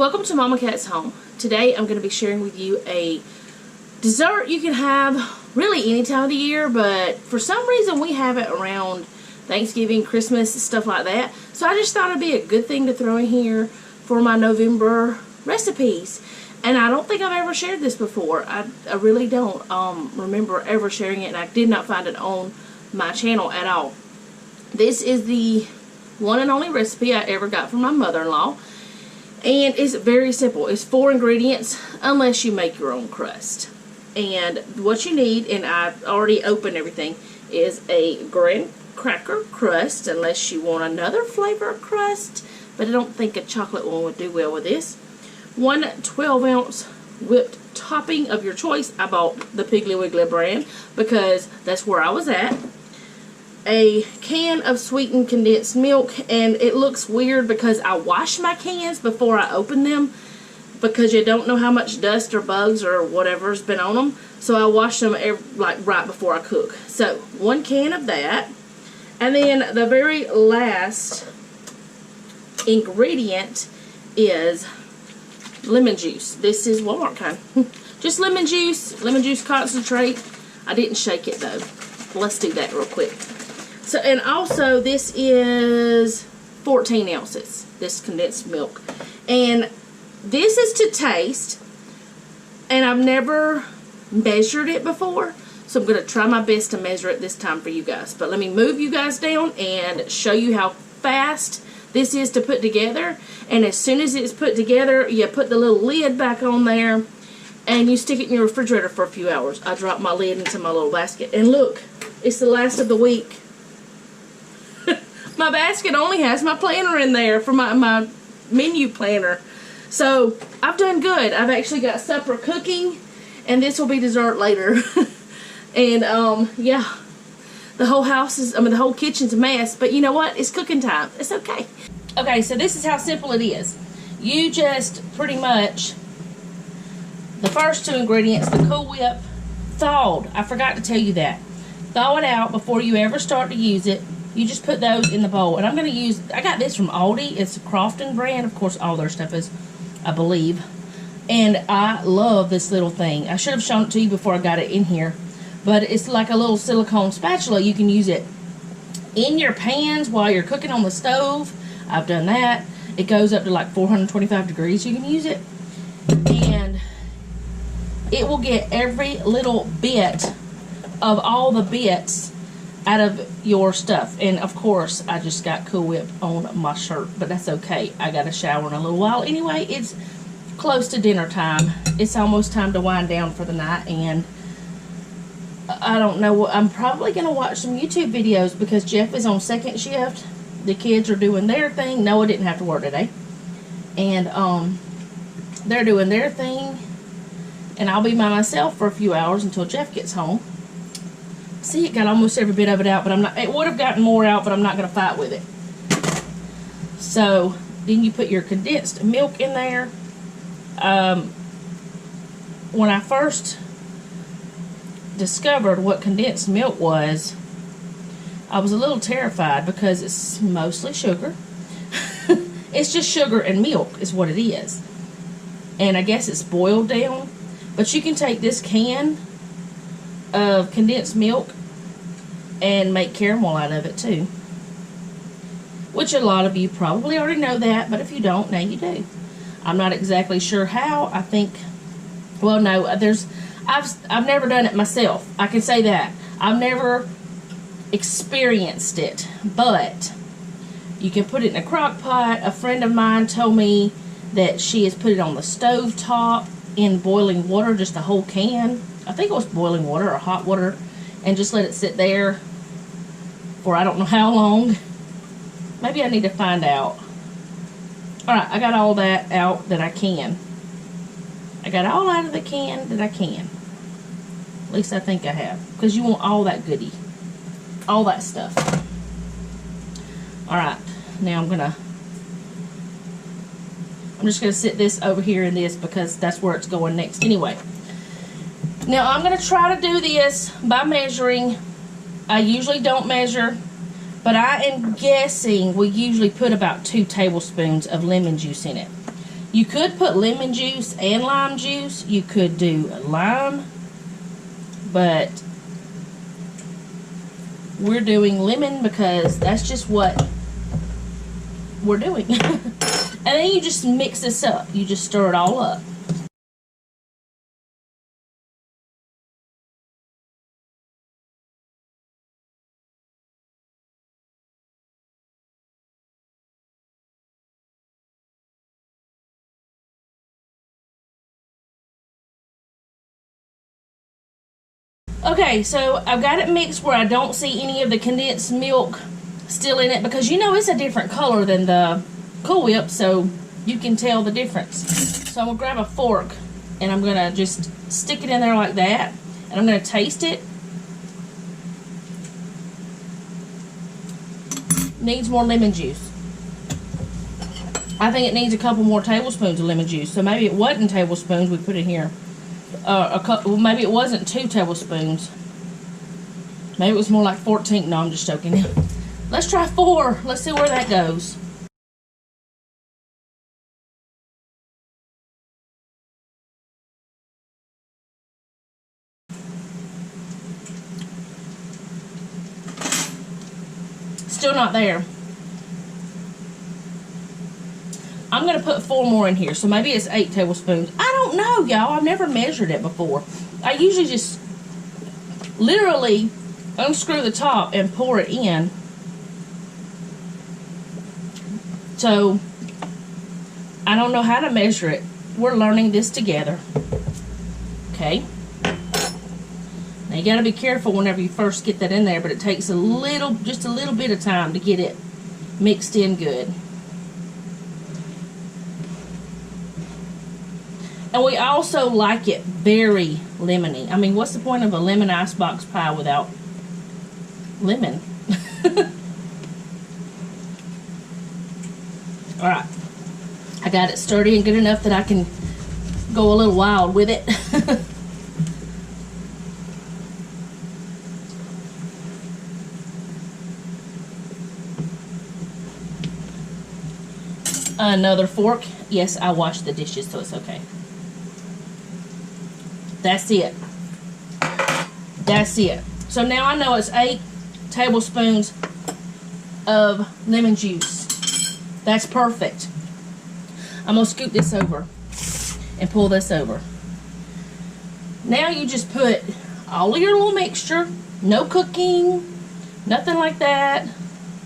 Welcome to Mama Cat's Home. Today I'm going to be sharing with you a dessert you can have really any time of the year, but for some reason we have it around Thanksgiving, Christmas, stuff like that. So I just thought it'd be a good thing to throw in here for my November recipes. And I don't think I've ever shared this before. I really don't remember ever sharing it, and I did not find it on my channel at all. This is the one and only recipe I ever got from my mother-in-law. And it's very simple. It's 4 ingredients unless you make your own crust. And what you need, and I've already opened everything, is a graham cracker crust, unless you want another flavor of crust. But I don't think a chocolate one would do well with this. 1 12-ounce whipped topping of your choice. I bought the Piggly Wiggly brand because that's where I was at. A can of sweetened condensed milk, and it looks weird because I wash my cans before I open them because you don't know how much dust or bugs or whatever's been on them, so I wash them right before I cook. So 1 can of that, and then the very last ingredient is lemon juice. This is Walmart kind. Just lemon juice concentrate. I didn't shake it though. Let's do that real quick. So, and also this is 14 ounces, this condensed milk. And this is to taste, and I've never measured it before, so I'm going to try my best to measure it this time for you guys. But let me move you guys down and show you how fast this is to put together. And as soon as it's put together, you put the little lid back on there, and you stick it in your refrigerator for a few hours. I dropped my lid into my little basket, and look, it's the last of the week. My basket only has my planner in there for my menu planner. So I've done good. I've actually got supper cooking, and this will be dessert later. And yeah, the whole house is, the whole kitchen's a mess, but you know what? It's cooking time. It's okay. Okay, so this is how simple it is. You just pretty much, the first 2 ingredients, the Cool Whip, thawed. I forgot to tell you that. Thaw it out before you ever start to use it. You just put those in the bowl. And I'm going to use, I got this from Aldi. It's a Crofton brand. Of course, all their stuff is, I believe. And I love this little thing. I should have shown it to you before I got it in here. But it's like a little silicone spatula. You can use it in your pans while you're cooking on the stove. I've done that. It goes up to like 425 degrees. You can use it. And it will get every little bit of all the bits out of your stuff. And of course I just got Cool Whip on my shirt, but that's okay. I got a shower in a little while anyway. It's close to dinner time. It's almost time to wind down for the night, and I don't know what, I'm probably gonna watch some YouTube videos because Jeff is on second shift. The kids are doing their thing. Noah didn't have to work today, and they're doing their thing, and I'll be by myself for a few hours until Jeff gets home. See, it got almost every bit of it out, but I'm not, it would have gotten more out, but I'm not going to fight with it. So, then you put your condensed milk in there. When I first discovered what condensed milk was, I was a little terrified because it's mostly sugar. It's just sugar and milk is what it is. And I guess it's boiled down. But you can take this can of condensed milk and make caramel out of it too, which a lot of you probably already know that, but if you don't, now you do. I'm not exactly sure how. I think, well, no, I've never done it myself. I can say that I've never experienced it, but you can put it in a crock pot. A friend of mine told me that she has put it on the stove top in boiling water, just a whole can. I think it was boiling water or hot water, and just let it sit there for I don't know how long. Maybe I need to find out. Alright, I got all that out that I can. I got all out of the can that I can. At least I think I have. Because you want all that goodie. All that stuff. Alright, now I'm just going to sit this over here in this because that's where it's going next anyway. Now I'm going to try to do this by measuring. I usually don't measure, but I am guessing we usually put about 2 tablespoons of lemon juice in it. You could put lemon juice and lime juice. You could do lime, but we're doing lemon because that's just what we're doing. And then you just mix this up. You just stir it all up. Okay, so I've got it mixed where I don't see any of the condensed milk still in it, because you know it's a different color than the Cool Whip, so you can tell the difference. So I'm going to grab a fork and I'm going to just stick it in there like that, and I'm going to taste it. Needs more lemon juice. I think it needs a couple more tablespoons of lemon juice, so maybe it wasn't tablespoons we put in here. Well, maybe it wasn't 2 tablespoons. Maybe it was more like 14. No, I'm just joking. Let's try 4. Let's see where that goes. Still not there. I'm going to put 4 more in here, so maybe it's 8 tablespoons. I don't know, y'all. I've never measured it before. I usually just literally unscrew the top and pour it in. So, I don't know how to measure it. We're learning this together. Okay. Now, you got to be careful whenever you first get that in there, but it takes a little, just a little bit of time to get it mixed in good. And we also like it very lemony. I mean, what's the point of a lemon icebox pie without lemon? Alright. I got it sturdy and good enough that I can go a little wild with it. Another fork. Yes, I washed the dishes, so it's okay. That's it. That's it. So now I know it's 8 tablespoons of lemon juice. That's perfect. I'm going to scoop this over and pull this over. Now you just put all of your little mixture. No cooking. Nothing like that.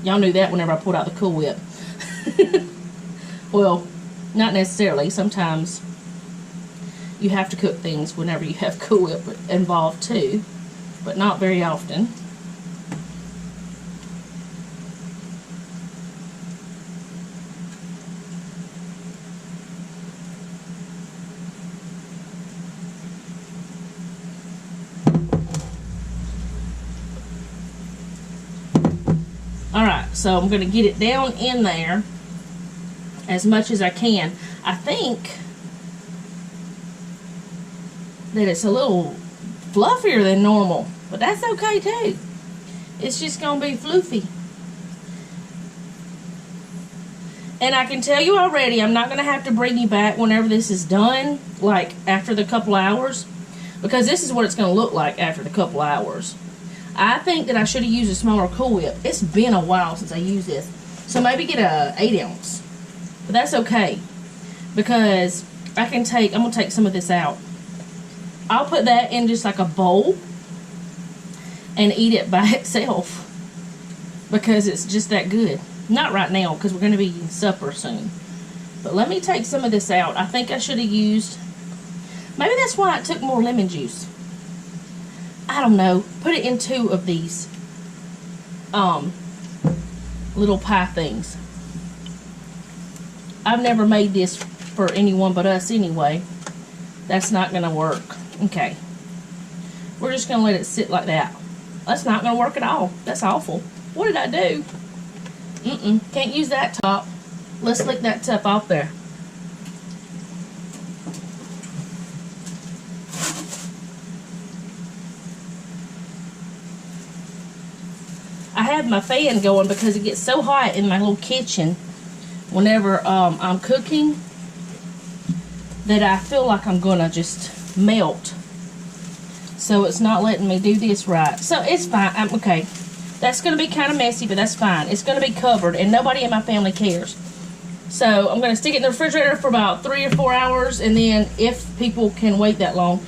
Y'all knew that whenever I pulled out the Cool Whip. Well, not necessarily. Sometimes you have to cook things whenever you have Cool Whip involved too, but not very often. Alright, so I'm going to get it down in there as much as I can. I think that it's a little fluffier than normal, but that's okay too. It's just gonna be floofy. And I can tell you already, I'm not gonna have to bring you back whenever this is done, like after the couple hours, because this is what it's gonna look like after the couple hours. I think that I should have used a smaller Cool Whip. It's been a while since I used this, so maybe get a 8 ounce, but that's okay, because I'm gonna take some of this out. I'll put that in just like a bowl and eat it by itself because it's just that good. Not right now because we're going to be eating supper soon. But let me take some of this out. I think I should have used, maybe that's why I took more lemon juice. I don't know. Put it in 2 of these little pie things. I've never made this for anyone but us anyway. That's not going to work. Okay. We're just going to let it sit like that. That's not going to work at all. That's awful. What did I do? Can't use that top. Let's lick that top off there. I have my fan going because it gets so hot in my little kitchen whenever I'm cooking. that I feel like I'm gonna just melt. So it's not letting me do this right. So it's fine. I'm okay. That's gonna be kind of messy, but that's fine. It's gonna be covered, and nobody in my family cares. So I'm gonna stick it in the refrigerator for about 3 or 4 hours, and then if people can wait that long,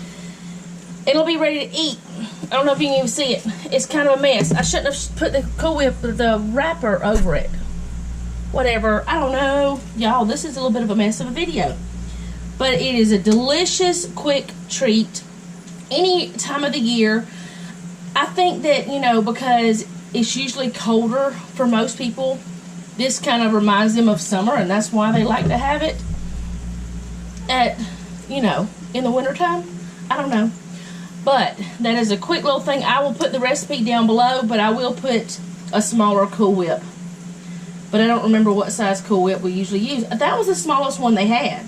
it'll be ready to eat. I don't know if you can even see it. It's kind of a mess. I shouldn't have put the Cool Whip, the wrapper over it. Whatever. I don't know. Y'all, this is a little bit of a mess of a video. But it is a delicious, quick treat. Any time of the year. I think that, you know, because it's usually colder for most people, this kind of reminds them of summer, and that's why they like to have it at, you know, in the wintertime. I don't know. But that is a quick little thing. I will put the recipe down below, but I will put a smaller Cool Whip. But I don't remember what size Cool Whip we usually use. That was the smallest one they had.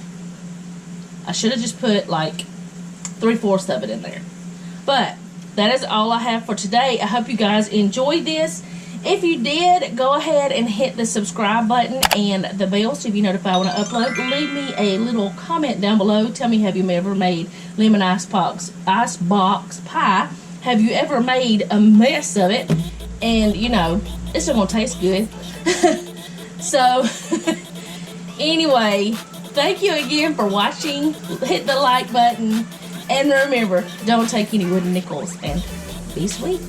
I should have just put like 3/4 of it in there. But that is all I have for today. I hope you guys enjoyed this. If you did, go ahead and hit the subscribe button and the bell so you be notified when I upload. Leave me a little comment down below. Tell me, have you ever made lemon icebox pie? Have you ever made a mess of it? And, you know, it's still going to taste good. So, anyway, thank you again for watching. Hit the like button. And remember, don't take any wooden nickels. And be sweet.